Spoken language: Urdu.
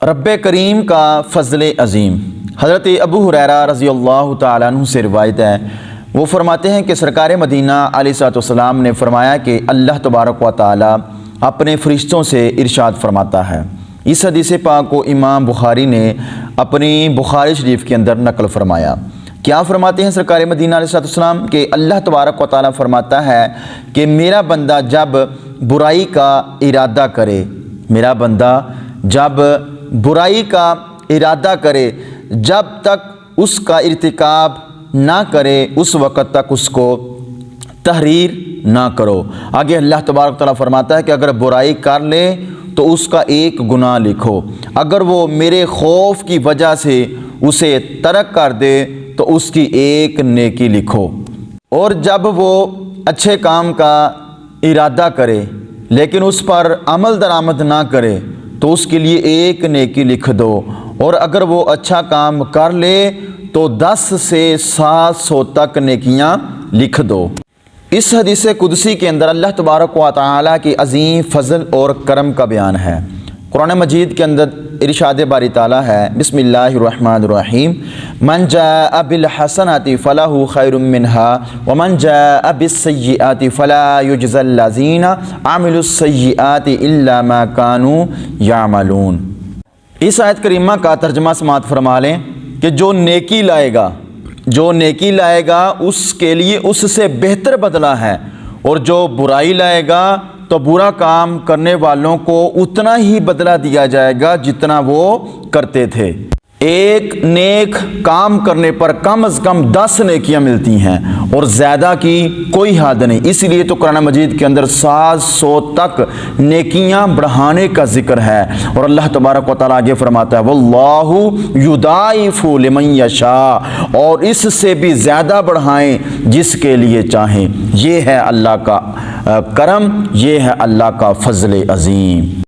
رب کریم کا فضل عظیم۔ حضرت ابو ہریرہ رضی اللہ تعالیٰ عنہ سے روایت ہے، وہ فرماتے ہیں کہ سرکار مدینہ علیہ السلام نے فرمایا کہ اللہ تبارک و تعالیٰ اپنے فرشتوں سے ارشاد فرماتا ہے۔ اس حدیث پاک کو امام بخاری نے اپنی بخاری شریف کے اندر نقل فرمایا۔ کیا فرماتے ہیں سرکار مدینہ علیہ السلام کہ اللہ تبارک و تعالیٰ فرماتا ہے کہ میرا بندہ جب برائی کا ارادہ کرے، میرا بندہ جب برائی کا ارادہ کرے، جب تک اس کا ارتکاب نہ کرے اس وقت تک اس کو تحریر نہ کرو۔ آگے اللہ تبارک تعالیٰ فرماتا ہے کہ اگر برائی کر لے تو اس کا ایک گناہ لکھو، اگر وہ میرے خوف کی وجہ سے اسے ترک کر دے تو اس کی ایک نیکی لکھو، اور جب وہ اچھے کام کا ارادہ کرے لیکن اس پر عمل درآمد نہ کرے تو اس کے لیے ایک نیکی لکھ دو، اور اگر وہ اچھا کام کر لے تو 10 سے 700 تک نیکیاں لکھ دو۔ اس حدیث قدسی کے اندر اللہ تبارک و تعالیٰ کی عظیم فضل اور کرم کا بیان ہے۔ قرآن مجید کے اندر ارشاد باری تعالیٰ ہے، بسم اللہ الرحمن الرحیم، من جاء بالحسنات فلہ خیر منہا ومن جاء بالسیئات فلا یجزی الذین عملوا السیئات الا ما كانوا یعملون۔ اس آیت کریمہ کا ترجمہ سماعت فرما لیں کہ جو نیکی لائے گا اس کے لیے اس سے بہتر بدلہ ہے، اور جو برائی لائے گا تو برا کام کرنے والوں کو اتنا ہی بدلہ دیا جائے گا جتنا وہ کرتے تھے۔ ایک نیک کام کرنے پر کم از کم 10 نیکیاں ملتی ہیں، اور زیادہ کی کوئی حد نہیں۔ اس لیے تو قرآن مجید کے اندر 700 تک نیکیاں بڑھانے کا ذکر ہے، اور اللہ تبارک و تعالیٰ آگے فرماتا ہے واللہ یضاعف لمن یشاء، اور اس سے بھی زیادہ بڑھائیں جس کے لیے چاہیں۔ یہ ہے اللہ کا کرم، یہ ہے اللہ کا فضل عظیم۔